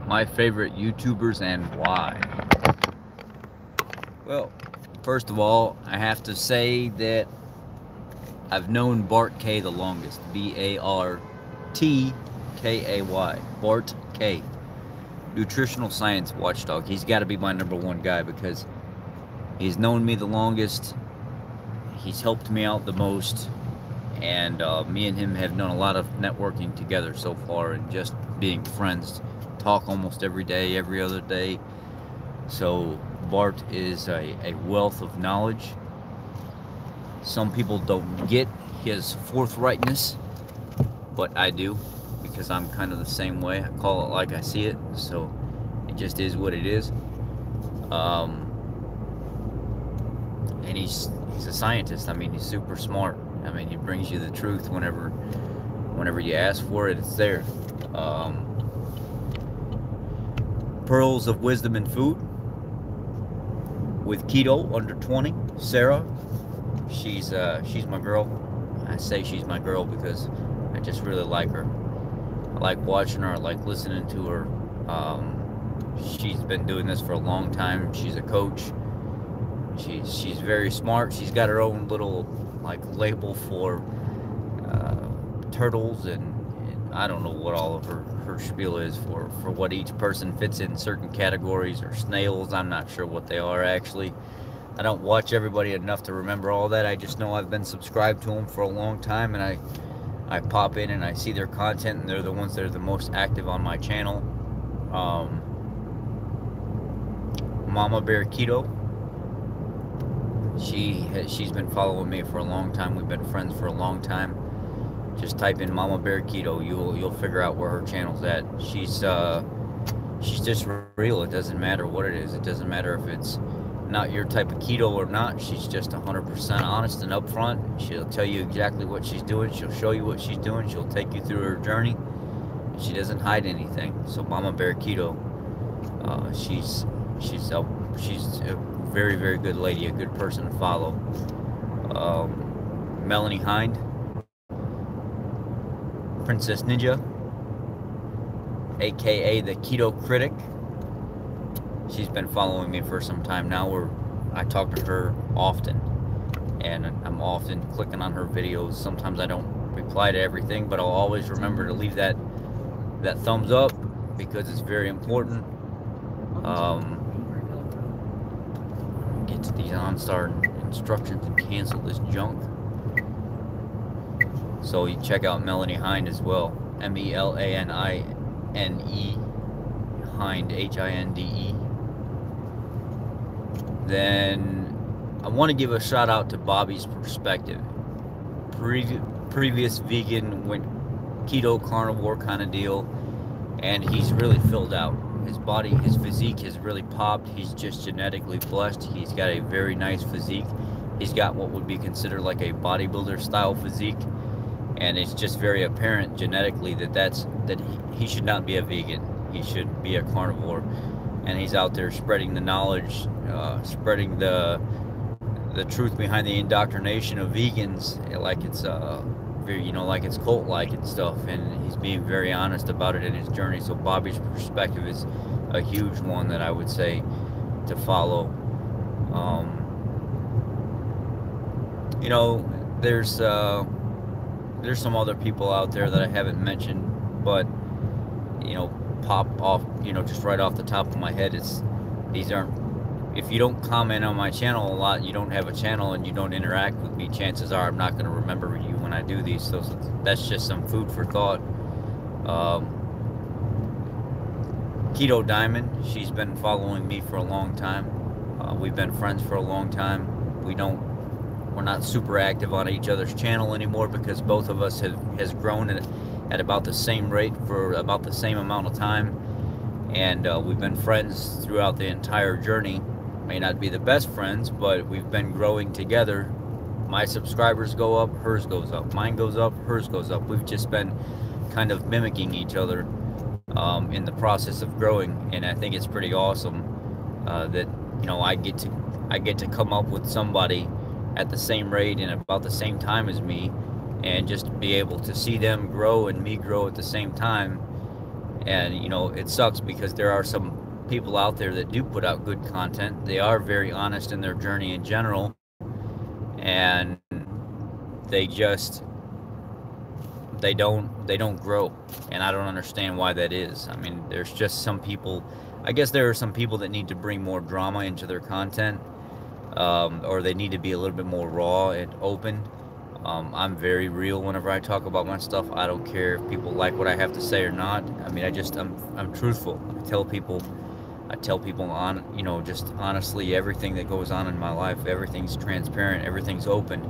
My favorite YouTubers and why. Well, first of all, I have to say that I've known Bart K the longest. BARTKAY. Bart K. Nutritional Science Watchdog. He's got to be my number one guy because he's known me the longest. He's helped me out the most. And me and him have done a lot of networking together so far and just being friends. Talk almost every day, every other day. So Bart is a wealth of knowledge. Some people don't get his forthrightness, but I do, because I'm kind of the same way. I call it like I see it, so it just is what it is. And he's a scientist. I mean, he's super smart. I mean, he brings you the truth whenever you ask for it. It's there. Pearls of Wisdom in Food with Keto Under 20. Sarah, she's my girl. I say she's my girl because I just really like her. I like watching her. I like listening to her. She's been doing this for a long time. She's a coach. She's very smart. She's got her own little like label for turtles and I don't know what all of her spiel is for what each person fits in certain categories, or snails. I'm not sure what they are actually. I don't watch everybody enough to remember all that. I just know I've been subscribed to them for a long time, and I pop in and I see their content, and they're the ones that are the most active on my channel. Mama Bear Keto. She's been following me for a long time. We've been friends for a long time. Just type in Mama Bear Keto. You'll figure out where her channel's at. She's just real. It doesn't matter what it is. It doesn't matter if it's not your type of keto or not. She's just 100% honest and upfront. She'll tell you exactly what she's doing. She'll show you what she's doing. She'll take you through her journey. She doesn't hide anything. So Mama Bear Keto, she's a very, very good lady, a good person to follow. Melanie Hind, Princess Ninja, aka the Keto Critic. She's been following me for some time now. I talk to her often, and I'm often clicking on her videos. Sometimes I don't reply to everything, but I'll always remember to leave that thumbs up because it's very important. Get to these OnStar instructions and cancel this junk. So you check out Melanie Hind as well. MELANINE Hind, HINDE. Then I want to give a shout out to Bobby's Perspective. Previous vegan, went keto carnivore kind of deal, and he's really filled out. His body, his physique has really popped. He's just genetically blessed. He's got a very nice physique. He's got what would be considered like a bodybuilder style physique, and it's just very apparent genetically that he should not be a vegan. He should be a carnivore, and he's out there spreading the knowledge, spreading the truth behind the indoctrination of vegans, like it's like it's cult-like and stuff, and he's being very honest about it in his journey. So Bobby's Perspective is a huge one that I would say to follow. There's some other people out there that I haven't mentioned, but pop off, just right off the top of my head, if you don't comment on my channel a lot, you don't have a channel and you don't interact with me, chances are I'm not going to remember you when I do these. So that's just some food for thought. Keto Diamond, she's been following me for a long time. We've been friends for a long time. We're not super active on each other's channel anymore because both of us has grown at about the same rate for about the same amount of time, and we've been friends throughout the entire journey. May not be the best friends, but we've been growing together. My subscribers go up, hers goes up. Mine goes up, hers goes up. We've just been kind of mimicking each other in the process of growing, and I think it's pretty awesome that I get to come up with somebody at the same rate and about the same time as me, and just be able to see them grow and me grow at the same time. And you know, it sucks because there are some people out there that do put out good content. They are very honest in their journey in general, and they just they don't grow, and I don't understand why that is. I mean, there's just some people, I guess there are some people that need to bring more drama into their content, or they need to be a little bit more raw and open. I'm very real whenever I talk about my stuff. I don't care if people like what I have to say or not. I mean, I'm truthful. I tell people on, you know, just honestly everything that goes on in my life. Everything's transparent, everything's open.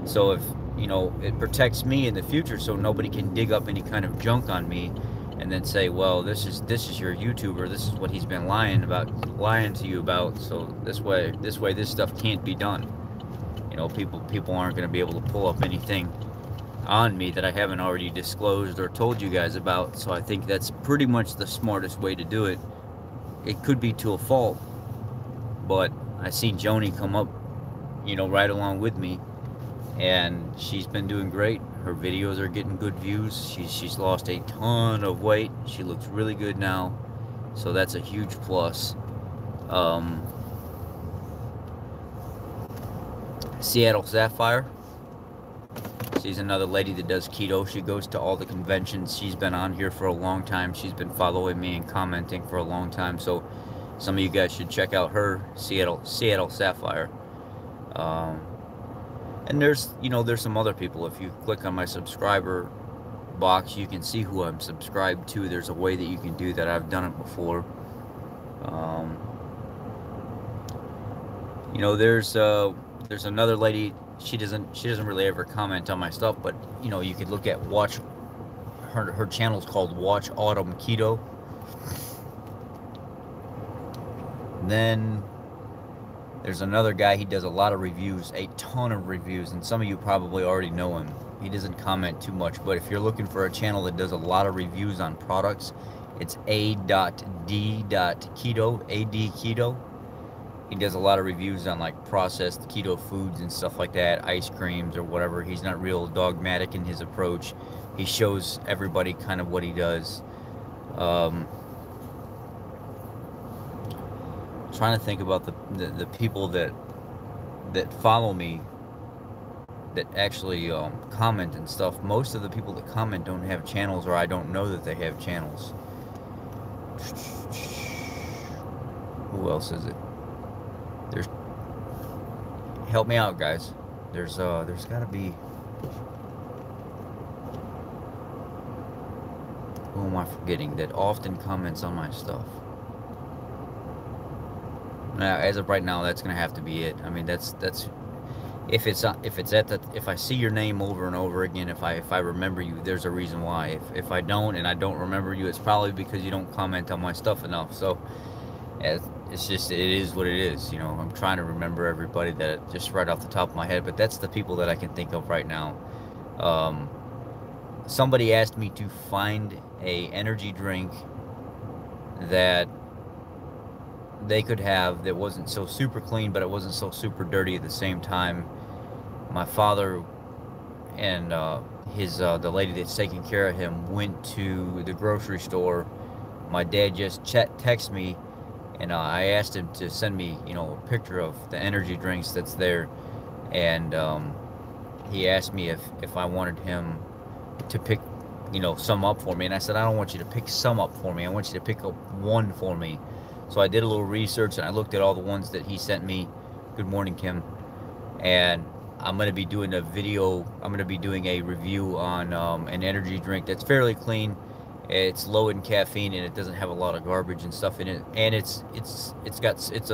So if, you know, it protects me in the future, so nobody can dig up any kind of junk on me and then say, well, this is your YouTuber, this is what he's been lying to you about, so this way this stuff can't be done. You know, people aren't going to be able to pull up anything on me that I haven't already disclosed or told you guys about. So I think that's pretty much the smartest way to do it. It could be to a fault, but I see Joni come up, you know, right along with me, and she's been doing great. Her videos are getting good views. She's lost a ton of weight. She looks really good now, so that's a huge plus. Seattle Sapphire, she's another lady that does keto. She goes to all the conventions. She's been on here for a long time. She's been following me and commenting for a long time, so some of you guys should check out her, Seattle Sapphire. And there's some other people. If you click on my subscriber box, you can see who I'm subscribed to. There's a way that you can do that. I've done it before. You know, there's another lady. She doesn't really ever comment on my stuff, but you know, you could look at her channel's called Watch Autumn Keto. Then there's another guy. He does a lot of reviews, a ton of reviews, and some of you probably already know him. He doesn't comment too much, but if you're looking for a channel that does a lot of reviews on products, it's A.D.Keto, AD Keto. He does a lot of reviews on like processed keto foods and stuff like that, ice creams or whatever. He's not real dogmatic in his approach. He shows everybody kind of what he does. Trying to think about the people that follow me, that actually comment and stuff. Most of the people that comment don't have channels, or I don't know that they have channels. Who else is it? Help me out, guys. There's got to be. Who am I forgetting that often comments on my stuff? Now, as of right now, that's gonna have to be it. I mean, that's if I see your name over and over again, if I remember you, there's a reason why. If I don't, and I don't remember you, it's probably because you don't comment on my stuff enough. So it's just, it is what it is. You know, I'm trying to remember everybody that just right off the top of my head, but that's the people that I can think of right now. Somebody asked me to find a energy drink that they could have that wasn't so super clean, but it wasn't so super dirty at the same time. My father and the lady that's taking care of him went to the grocery store. My dad just texted me, and I asked him to send me, you know, a picture of the energy drinks that's there, and he asked me if I wanted him to pick, you know, some up for me, and I said, I don't want you to pick some up for me. I want you to pick up one for me. So I did a little research, and I looked at all the ones that he sent me. Good morning, Kim. And I'm going to be doing a video. I'm going to be doing a review on an energy drink that's fairly clean. It's low in caffeine, and it doesn't have a lot of garbage and stuff in it. And it's a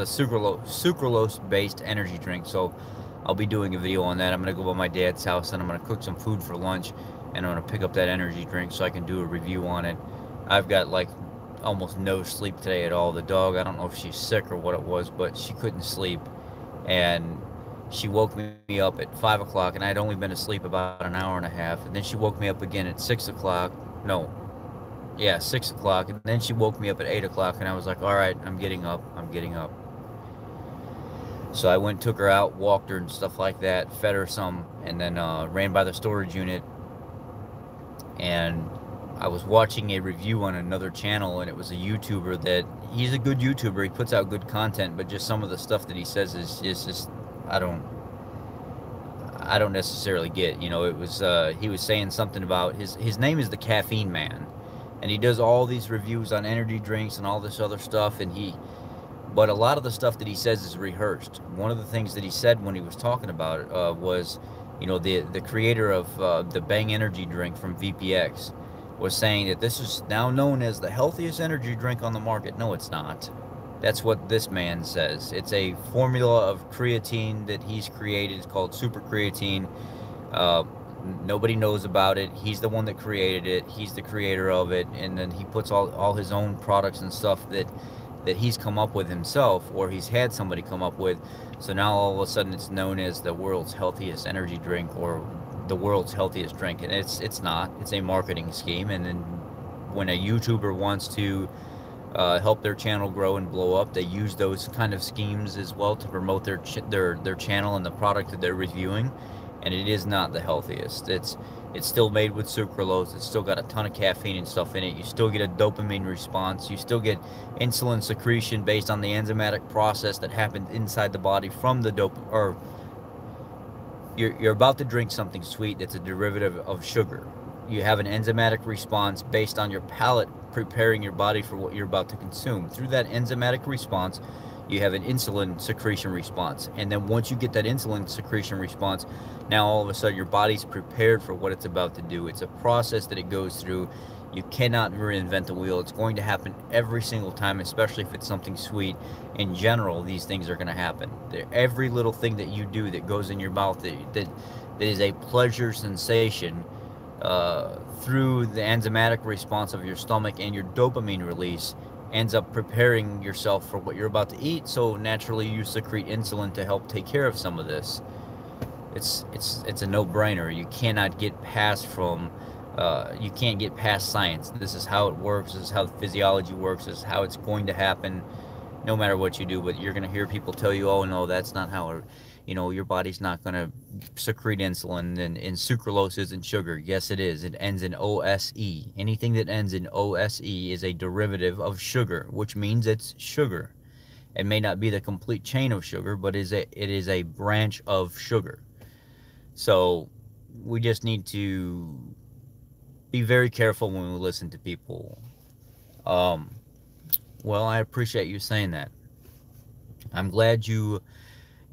sucralose based energy drink. So I'll be doing a video on that. I'm going to go by my dad's house, and I'm going to cook some food for lunch, and I'm going to pick up that energy drink so I can do a review on it. I've got like almost no sleep today at all. The dog, I don't know if she's sick or what it was, but she couldn't sleep, and she woke me up at 5 o'clock, and I had only been asleep about an hour and a half, and then she woke me up again at 6 o'clock. No, yeah, 6 o'clock, and then she woke me up at 8 o'clock, and I was like, all right, I'm getting up. So I went, took her out, walked her and stuff like that, fed her some, and then ran by the storage unit. And I was watching a review on another channel, and it was a YouTuber that, he's a good YouTuber. He puts out good content, but just some of the stuff that he says is just I don't I don't necessarily get. You know, it was he was saying something about his name is the Caffeine Man, and he does all these reviews on energy drinks and all this other stuff, and but a lot of the stuff that he says is rehearsed. One of the things that he said when he was talking about it was, you know, the creator of the Bang energy drink from VPX was saying that this is now known as the healthiest energy drink on the market. No, it's not. That's what this man says. It's a formula of creatine that he's created. It's called super creatine. Uh, Nobody knows about it. He's the one that created it. He's the creator of it, and then he puts all his own products and stuff that he's come up with himself, or he's had somebody come up with. So now all of a sudden it's known as the world's healthiest energy drink, or the world's healthiest drink, and it's not. It's a marketing scheme. And then when a YouTuber wants to help their channel grow and blow up, they use those kind of schemes as well to promote their channel and the product that they're reviewing. And it is not the healthiest. It's still made with sucralose. It's still got a ton of caffeine and stuff in it. You still get a dopamine response. You still get insulin secretion based on the enzymatic process that happened inside the body from the or you're about to drink something sweet that's a derivative of sugar. You have an enzymatic response based on your palate preparing your body for what you're about to consume. Through that enzymatic response, you have an insulin secretion response. And then once you get that insulin secretion response, now all of a sudden your body's prepared for what it's about to do. It's a process that it goes through. You cannot reinvent the wheel. It's going to happen every single time, especially if it's something sweet. In general, these things are going to happen. Every little thing that you do that goes in your mouth that is a pleasure sensation, through the enzymatic response of your stomach and your dopamine release, ends up preparing yourself for what you're about to eat. So naturally you secrete insulin to help take care of some of this. It's a no-brainer. You cannot get past you can't get past science. This is how it works. This is how physiology works. This is how it's going to happen no matter what you do. But you're going to hear people tell you, oh no, that's not how it, you know, your body's not going to secrete insulin, and sucralose isn't sugar. Yes, it is. It ends in OSE. Anything that ends in OSE is a derivative of sugar, which means it's sugar. It may not be the complete chain of sugar, but it is a branch of sugar. So we just need to be very careful when we listen to people. Well, I appreciate you saying that. I'm glad you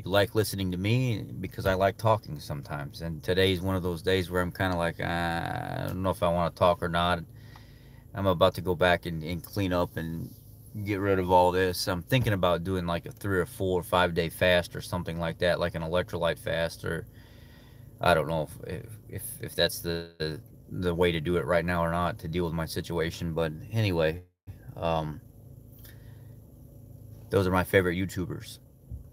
like listening to me, because I like talking sometimes. And today's one of those days where I'm kind of like, I don't know if I want to talk or not. I'm about to go back and clean up and get rid of all this. I'm thinking about doing like a 3 or 4 or 5 day fast or something like that, like an electrolyte fast, or I don't know if that's the way to do it right now or not, to deal with my situation. But anyway, those are my favorite YouTubers.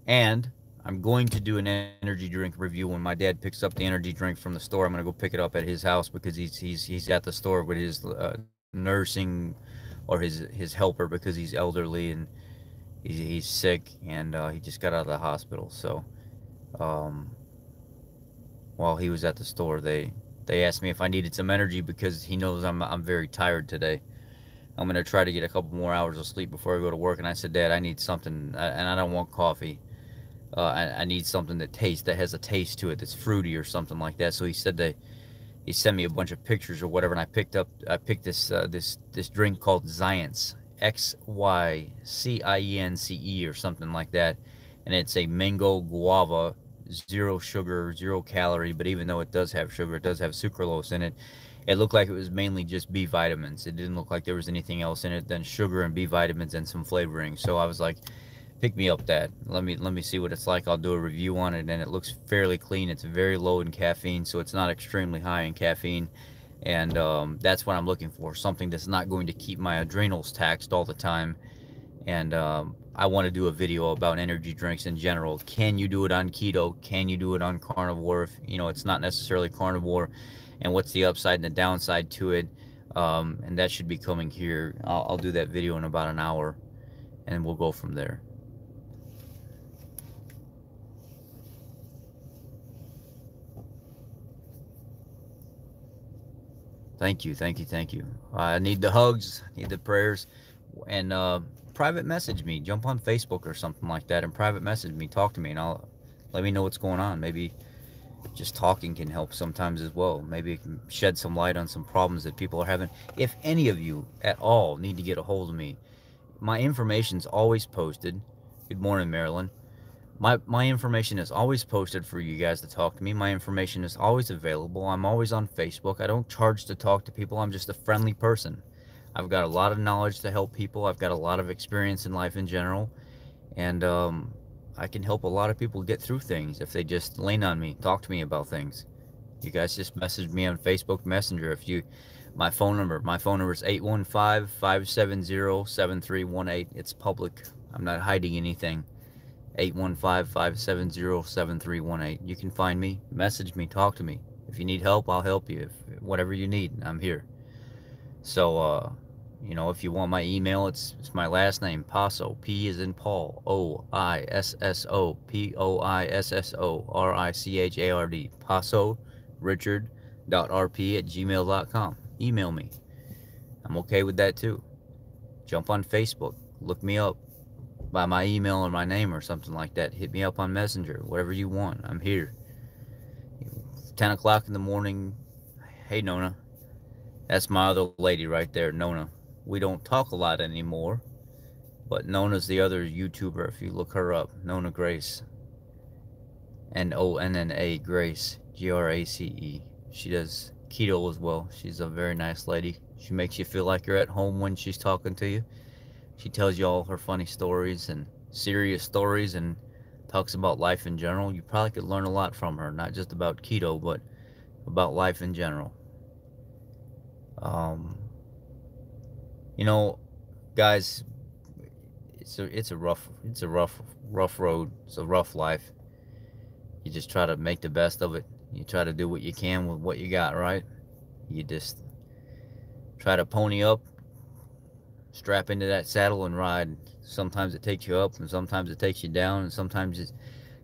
And I'm going to do an energy drink review when my dad picks up the energy drink from the store. I'm going to go pick it up at his house, because he's at the store with his nursing, or his helper, because he's elderly and he's sick, and he just got out of the hospital. So while he was at the store, they asked me if I needed some energy, because he knows I'm very tired today. I'm going to try to get a couple more hours of sleep before I go to work. And I said, Dad, I need something, and I don't want coffee. I need something that has a taste to it, that's fruity or something like that. So he said that he sent me a bunch of pictures or whatever, and I picked this this drink called Xience, XYCIENCE or something like that, and it's a mango guava, 0 sugar, 0 calorie. But even though it does have sugar, it does have sucralose in it. It looked like it was mainly just B vitamins. It didn't look like there was anything else in it than sugar and B vitamins and some flavoring. So I was like, pick me up that. Let me see what it's like. I'll do a review on it, and it looks fairly clean. It's very low in caffeine, so it's not extremely high in caffeine. And that's what I'm looking for, something that's not going to keep my adrenals taxed all the time. And I want to do a video about energy drinks in general. Can you do it on keto? Can you do it on carnivore? If, you know, it's not necessarily carnivore, and what's the upside and the downside to it? And that should be coming here. I'll do that video in about an hour, and we'll go from there. Thank you, thank you, thank you. I need the hugs, need the prayers, and private message me. Jump on Facebook or something like that, and private message me. Talk to me, and I'll let me know what's going on. Maybe just talking can help sometimes as well. Maybe it can shed some light on some problems that people are having. If any of you at all need to get a hold of me, my information's always posted. Good morning, Marilyn. My information is always posted for you guys to talk to me. My information is always available. I'm always on Facebook. I don't charge to talk to people. I'm just a friendly person. I've got a lot of knowledge to help people. I've got a lot of experience in life in general. And I can help a lot of people get through things if they just lean on me, talk to me about things. You guys just message me on Facebook Messenger. My phone number is 815-570-7318. It's public. I'm not hiding anything. 815-570-7318. You can find me, message me, talk to me. If you need help, I'll help you. If whatever you need, I'm here. So, if you want my email, it's my last name, Poisso, P as in Paul, O-I-S-S-O, P-O-I-S-S-O-R-I-C-H-A-R-D, Poisso Richard.rp@gmail.com. Email me. I'm okay with that too. Jump on Facebook, look me up by my email or my name or something like that. Hit me up on Messenger, whatever you want. I'm here. 10 o'clock in the morning. Hey, Nona. That's my other lady right there, Nona. We don't talk a lot anymore, but Nona's the other YouTuber. If you look her up, Nona Grace. Nonna Grace, Grace. She does keto as well. She's a very nice lady. She makes you feel like you're at home when she's talking to you. She tells you all her funny stories and serious stories and talks about life in general. You probably could learn a lot from her, not just about keto, but about life in general. Guys, it's a rough road. It's a rough life. You just try to make the best of it. You try to do what you can with what you got, right? You just try to pony up, strap into that saddle and ride. Sometimes it takes you up and sometimes it takes you down, and sometimes it's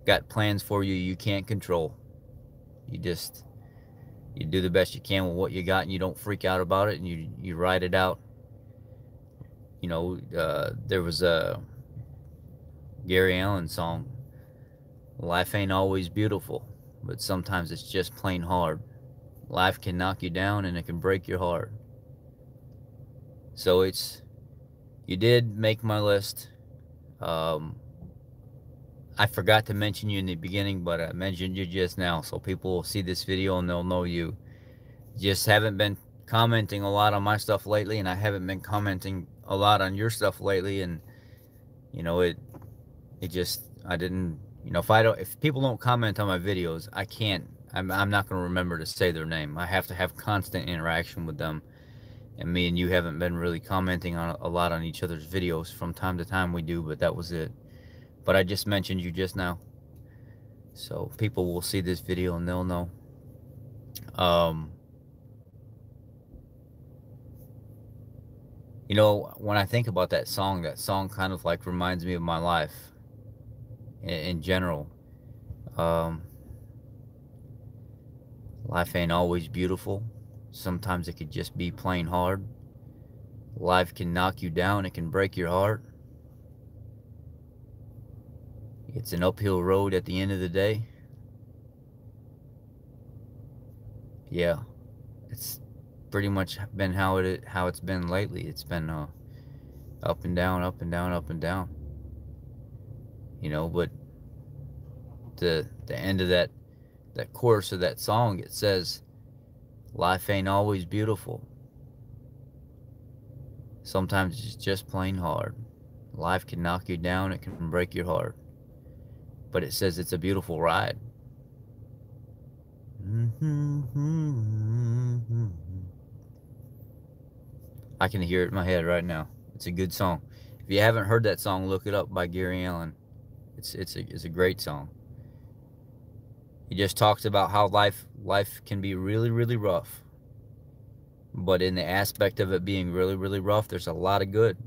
got plans for you you can't control. You do the best you can with what you got, and you don't freak out about it, and you ride it out. There was a Gary Allan song, life ain't always beautiful, but sometimes it's just plain hard. Life can knock you down and it can break your heart. So you did make my list. I forgot to mention you in the beginning, but I mentioned you just now, so people will see this video and they'll know you. Just haven't been commenting a lot on my stuff lately, and I haven't been commenting a lot on your stuff lately, and I didn't, if people don't comment on my videos, I'm not going to remember to say their name. I have to have constant interaction with them, and me and you haven't been really commenting on a lot on each other's videos. From time to time we do, but that was it. But I just mentioned you just now, so people will see this video and they'll know. When I think about that song kind of like reminds me of my life in general. Life ain't always beautiful. Sometimes it could just be plain hard. Life can knock you down. It can break your heart. It's an uphill road at the end of the day. Yeah, it's pretty much been how it's been lately. It's been up and down, up and down, up and down. But the end of that chorus of that song, it says, life ain't always beautiful. Sometimes it's just plain hard. Life can knock you down. It can break your heart. But it says it's a beautiful ride. I can hear it in my head right now. It's a good song. If you haven't heard that song, look it up, by Gary Allan. It's a great song. He just talks about how life can be really, really rough. But in the aspect of it being really, really rough, there's a lot of good.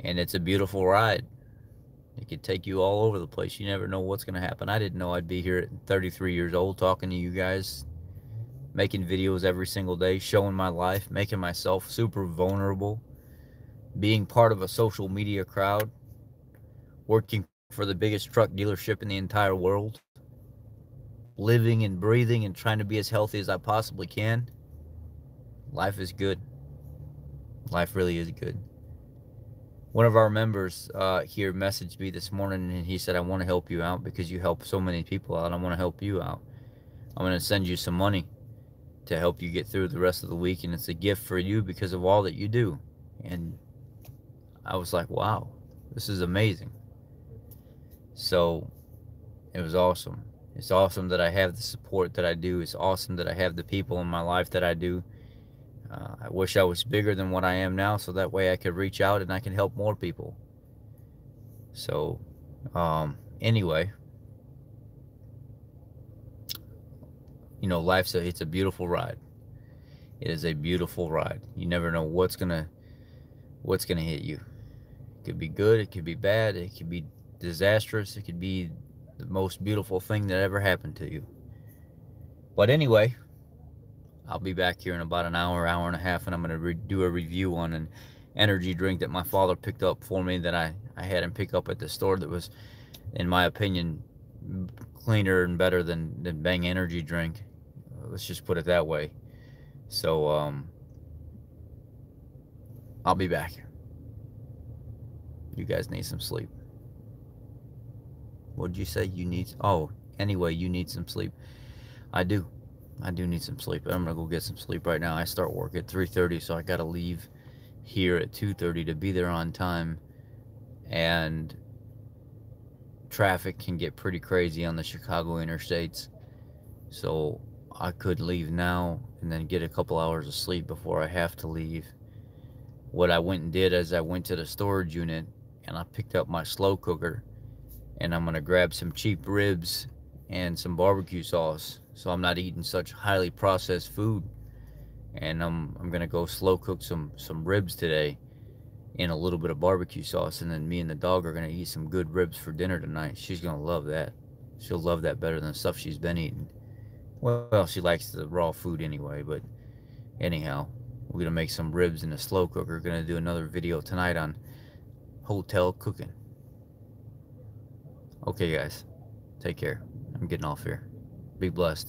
And it's a beautiful ride. It could take you all over the place. You never know what's going to happen. I didn't know I'd be here at 33 years old talking to you guys, making videos every single day, showing my life, making myself super vulnerable, being part of a social media crowd, working for the biggest truck dealership in the entire world, living and breathing and trying to be as healthy as I possibly can. Life is good. Life really is good. One of our members here messaged me this morning, and he said, I want to help you out because you help so many people out. I want to help you out. I'm going to send you some money to help you get through the rest of the week, and it's a gift for you because of all that you do. And I was like, wow, this is amazing. So it was awesome. It's awesome that I have the support that I do. It's awesome that I have the people in my life that I do. I wish I was bigger than what I am now, so that way I could reach out and I can help more people. So anyway, you know, it's a beautiful ride. It is a beautiful ride. You never know what's gonna hit you. It could be good, it could be bad, it could be disastrous, it could be the most beautiful thing that ever happened to you. But anyway, I'll be back here in about an hour and a half, and I'm going to do a review on an energy drink that my father picked up for me that I had him pick up at the store that was, in my opinion, cleaner and better than Bang energy drink. Let's just put it that way. So I'll be back. You guys need some sleep. What did you say? You need... Oh, anyway, you need some sleep. I do need some sleep. I'm gonna go get some sleep right now. I start work at 3:30, so I gotta leave here at 2:30 to be there on time. And traffic can get pretty crazy on the Chicago interstates, so I could leave now and then get a couple hours of sleep before I have to leave. What I went and did is I went to the storage unit and I picked up my slow cooker, and I'm gonna grab some cheap ribs and some barbecue sauce, so I'm not eating such highly processed food. And I'm gonna go slow cook some ribs today in a little bit of barbecue sauce, and then me and the dog are gonna eat some good ribs for dinner tonight. She's gonna love that. She'll love that better than the stuff she's been eating. Well, she likes the raw food anyway, but anyhow, we're gonna make some ribs in the slow cooker. We're gonna do another video tonight on hotel cooking. Okay guys, take care. I'm getting off here. Be blessed.